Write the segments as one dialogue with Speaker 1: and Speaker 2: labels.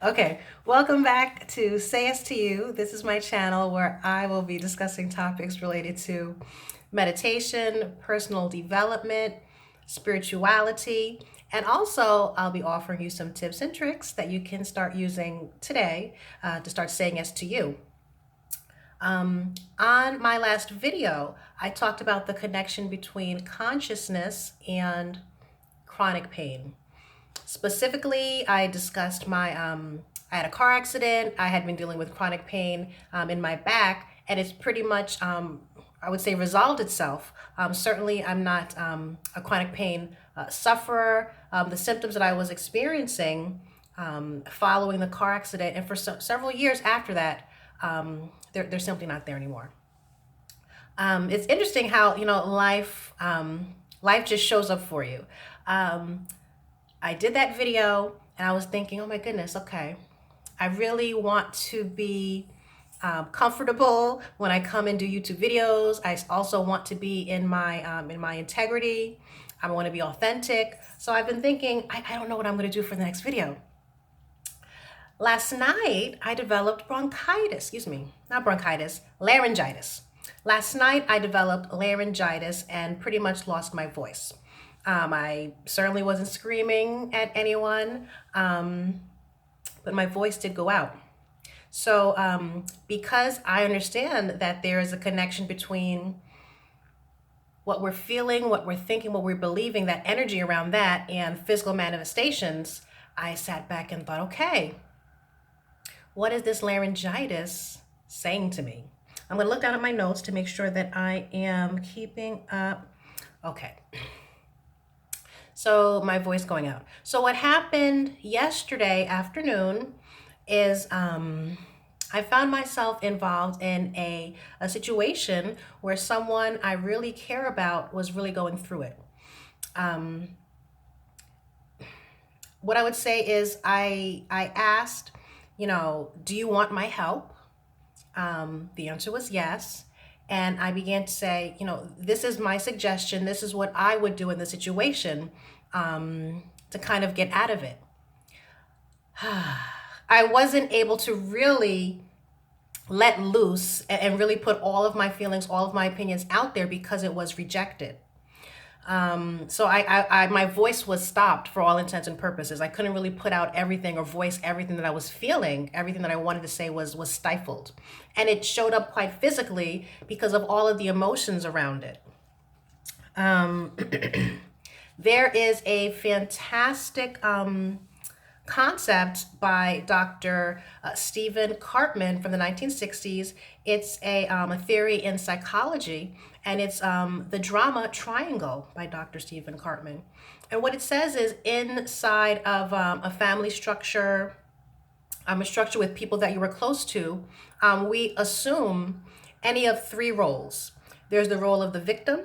Speaker 1: Okay, welcome back to Say Yes to You. This is my channel where I will be discussing topics related to meditation, personal development, spirituality, and also I'll be offering you some tips and tricks that you can start using today to start saying yes to you. On my last video, I talked about the connection between consciousness and chronic pain. Specifically, I discussed I had a car accident. I had been dealing with chronic pain in my back, and it's pretty much, I would say, resolved itself. Certainly, I'm not a chronic pain sufferer. The symptoms that I was experiencing following the car accident, and for several years after that, they're simply not there anymore. It's interesting how life just shows up for you. I did that video and I was thinking, oh my goodness, okay, I really want to be comfortable when I come and do YouTube videos. I also want to be in my integrity. I want to be authentic. So I've been thinking, I don't know what I'm going to do for the next video. Last night, I developed laryngitis. Last night, I developed laryngitis and pretty much lost my voice. I certainly wasn't screaming at anyone, but my voice did go out. So because I understand that there is a connection between what we're feeling, what we're thinking, what we're believing, that energy around that, and physical manifestations, I sat back and thought, okay, what is this laryngitis saying to me? I'm going to look down at my notes to make sure that I am keeping up. Okay. So my voice going out. So what happened yesterday afternoon is I found myself involved in a situation where someone I really care about was really going through it. What I would say is I asked, do you want my help? The answer was yes. And I began to say, this is my suggestion. This is what I would do in the situation to kind of get out of it. I wasn't able to really let loose and really put all of my feelings, all of my opinions out there because it was rejected. So my voice was stopped for all intents and purposes. I couldn't really put out everything or voice everything that I was feeling. Everything that I wanted to say was stifled. And it showed up quite physically because of all of the emotions around it. There is a fantastic concept by Dr. Stephen Cartman from the 1960s. It's a theory in psychology, and it's the drama triangle by Dr. Stephen Cartman. And what it says is inside of a family structure, a structure with people that you were close to, we assume any of three roles. There's the role of the victim,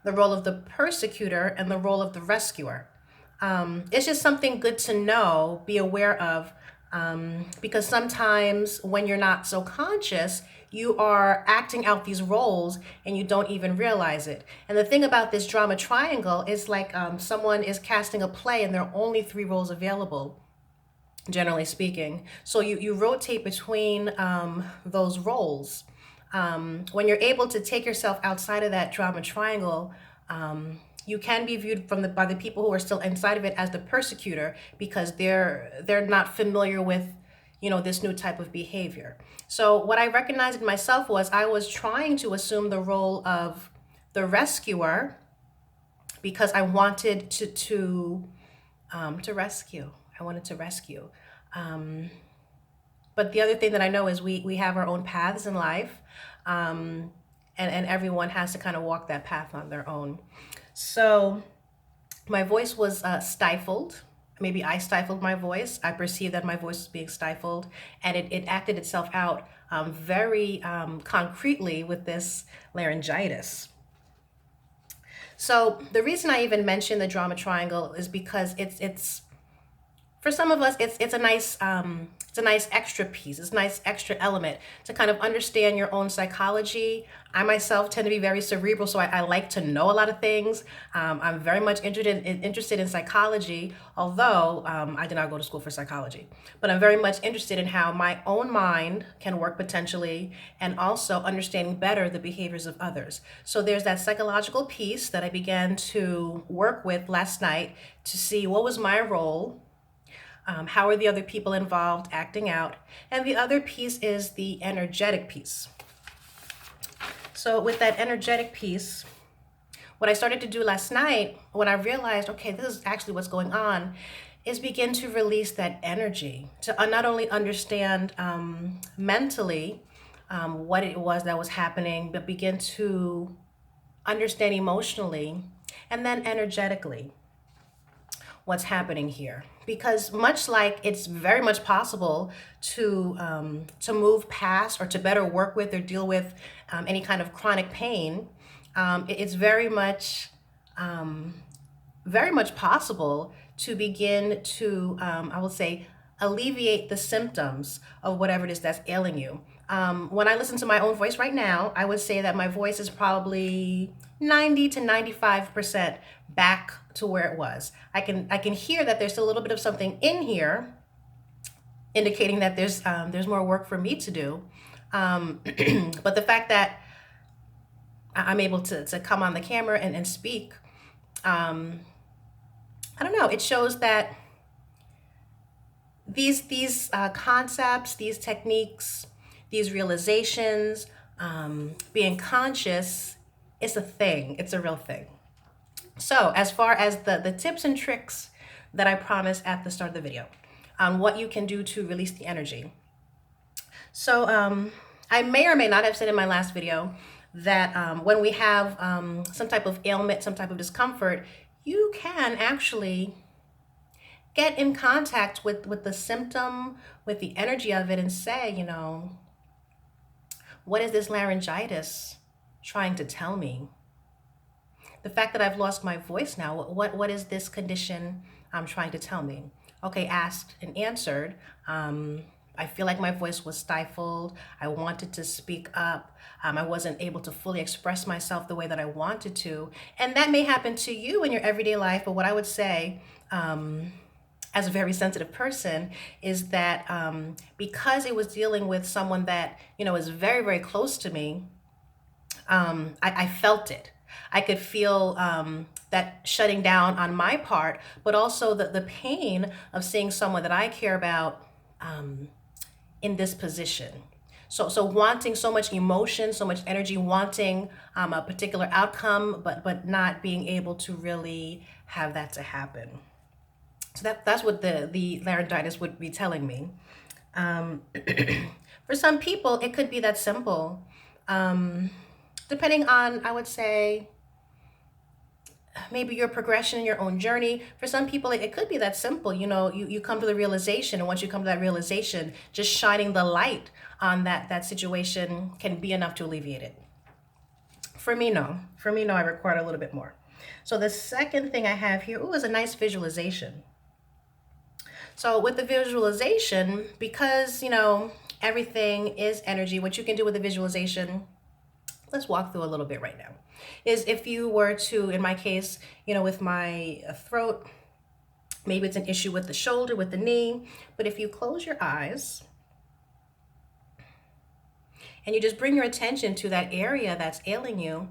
Speaker 1: the role of the persecutor, and the role of the rescuer. It's just something good to know, be aware of, because sometimes when you're not so conscious, you are acting out these roles and you don't even realize it. And the thing about this drama triangle is like someone is casting a play and there are only three roles available, generally speaking. So you rotate between those roles. When you're able to take yourself outside of that drama triangle, you can be viewed by the people who are still inside of it as the persecutor because they're not familiar with this new type of behavior. So what I recognized in myself was I was trying to assume the role of the rescuer because I wanted to rescue. I wanted to rescue. But the other thing that I know is we have our own paths in life, and everyone has to kind of walk that path on their own. So my voice was stifled. Maybe I stifled my voice. I perceived that my voice was being stifled, and it acted itself out very concretely with this laryngitis. So the reason I even mentioned the drama triangle is because it's For some of us, it's a nice extra piece. It's a nice extra element to kind of understand your own psychology. I myself tend to be very cerebral, so I like to know a lot of things. I'm very much interested in psychology, although I did not go to school for psychology. But I'm very much interested in how my own mind can work potentially, and also understanding better the behaviors of others. So there's that psychological piece that I began to work with last night to see what was my role, how are the other people involved acting out? And the other piece is the energetic piece. So with that energetic piece, what I started to do last night, when I realized, okay, this is actually what's going on, is begin to release that energy to not only understand mentally what it was that was happening, but begin to understand emotionally and then energetically what's happening here. Because much like it's very much possible to move past or to better work with or deal with any kind of chronic pain, it's very much possible to begin to, I will say, alleviate the symptoms of whatever it is that's ailing you. When I listen to my own voice right now, I would say that my voice is probably 90 to 95% back to where it was. I can hear that there's still a little bit of something in here, indicating that there's more work for me to do. But the fact that I'm able to come on the camera and speak, I don't know, it shows that these concepts, these techniques, these realizations, being conscious is a thing. It's a real thing. So as far as the tips and tricks that I promised at the start of the video on what you can do to release the energy. So I may or may not have said in my last video that when we have some type of ailment, some type of discomfort, you can actually get in contact with the symptom, with the energy of it, and say, you know, what is this laryngitis trying to tell me? The fact that I've lost my voice now, what is this condition trying to tell me? Okay, asked and answered. I feel like my voice was stifled. I wanted to speak up. I wasn't able to fully express myself the way that I wanted to. And that may happen to you in your everyday life, but what I would say, as a very sensitive person, is that because it was dealing with someone that, you know, is very, very close to me, I felt it. I could feel that shutting down on my part, but also the pain of seeing someone that I care about in this position. So wanting so much emotion, so much energy, wanting a particular outcome, but not being able to really have that to happen. So that's what the laryngitis would be telling me. For some people, it could be that simple. Depending on, I would say, maybe your progression in your own journey. For some people, it could be that simple. You know, you come to the realization, and once you come to that realization, just shining the light on that situation can be enough to alleviate it. For me, no. For me, no, I require a little bit more. So the second thing I have here, is a nice visualization. So with the visualization, because, you know, everything is energy, what you can do with the visualization, let's walk through a little bit right now, is if you were to, in my case, you know, with my throat, maybe it's an issue with the shoulder, with the knee, but if you close your eyes and you just bring your attention to that area that's ailing you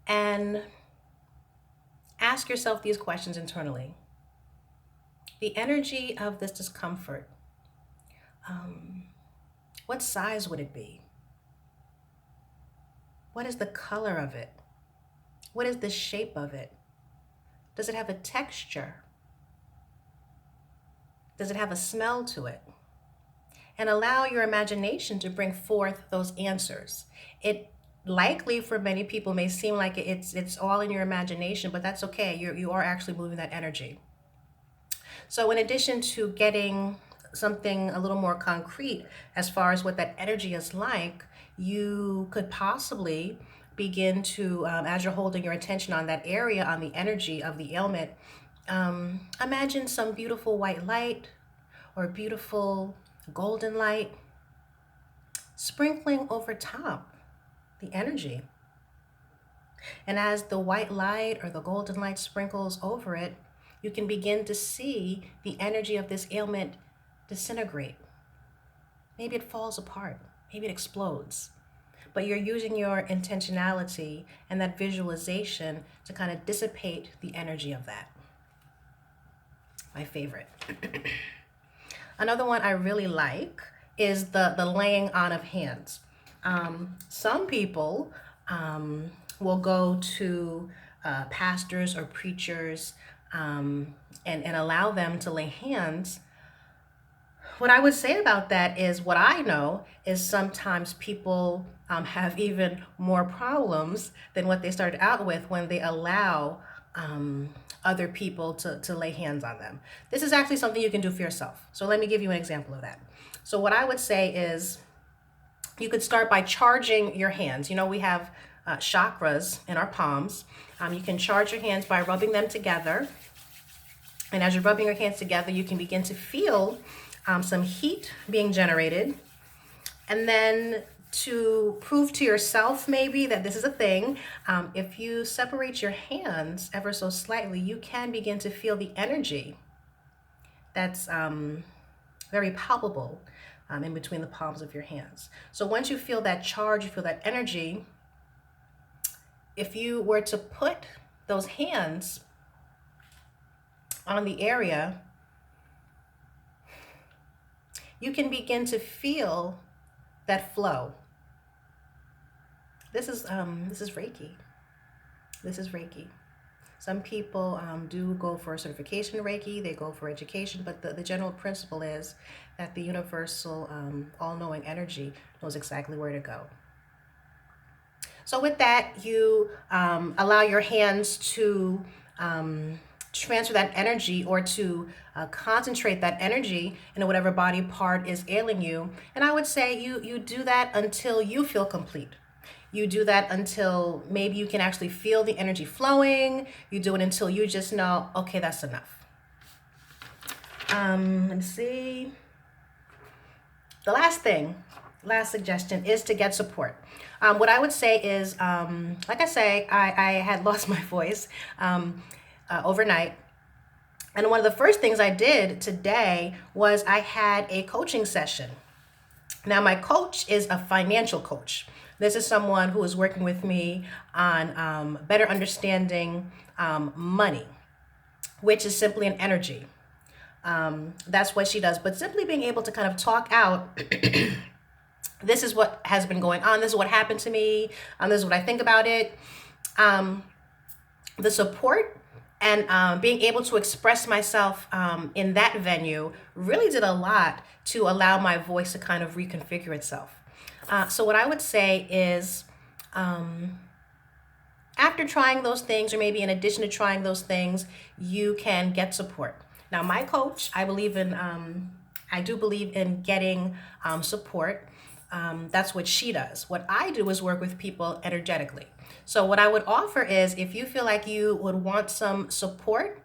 Speaker 1: and ask yourself these questions internally. The energy of this discomfort, what size would it be? What is the color of it? What is the shape of it? Does it have a texture? Does it have a smell to it? And allow your imagination to bring forth those answers. It likely for many people may seem like it's all in your imagination, but that's okay. You are actually moving that energy. So in addition to getting something a little more concrete as far as what that energy is like, you could possibly begin to, as you're holding your attention on that area, on the energy of the ailment, imagine some beautiful white light, or beautiful golden light, sprinkling over top the energy. And as the white light or the golden light sprinkles over it, you can begin to see the energy of this ailment disintegrate. Maybe it falls apart, maybe it explodes. But you're using your intentionality and that visualization to kind of dissipate the energy of that. My favorite. Another one I really like is the laying on of hands. Some people will go to pastors or preachers and allow them to lay hands. What I would say about that is what I know is sometimes people have even more problems than what they started out with when they allow other people to lay hands on them. This is actually something you can do for yourself. So let me give you an example of that. So what I would say is you could start by charging your hands. You know, we have chakras in our palms. You can charge your hands by rubbing them together. And as you're rubbing your hands together, you can begin to feel some heat being generated. And then to prove to yourself maybe that this is a thing, if you separate your hands ever so slightly, you can begin to feel the energy that's very palpable in between the palms of your hands. So once you feel that charge, you feel that energy, if you were to put those hands on the area, you can begin to feel that flow. This is Reiki. This is Reiki. Some people do go for certification in Reiki, they go for education, but the general principle is that the universal all-knowing energy knows exactly where to go. So with that, you allow your hands to transfer that energy or to concentrate that energy in whatever body part is ailing you. And I would say you do that until you feel complete. You do that until maybe you can actually feel the energy flowing. You do it until you just know, okay, that's enough. Let me see. The last suggestion is to get support. What I would say is, like I say, I had lost my voice overnight. And one of the first things I did today was I had a coaching session. Now, my coach is a financial coach. This is someone who is working with me on better understanding money, which is simply an energy. That's what she does. But simply being able to kind of talk out, this is what has been going on. This is what happened to me. This is what I think about it. The support and being able to express myself in that venue really did a lot to allow my voice to kind of reconfigure itself. So what I would say is, after trying those things, or maybe in addition to trying those things, you can get support. Now, my coach, I do believe in getting support. That's what she does. What I do is work with people energetically. So what I would offer is, if you feel like you would want some support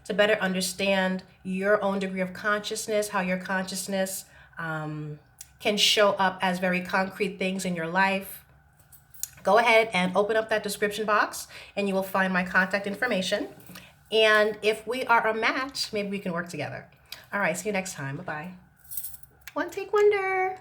Speaker 1: to better understand your own degree of consciousness, how your consciousness can show up as very concrete things in your life, go ahead and open up that description box and you will find my contact information. And if we are a match, maybe we can work together. All right, see you next time. Bye-bye. One take wonder.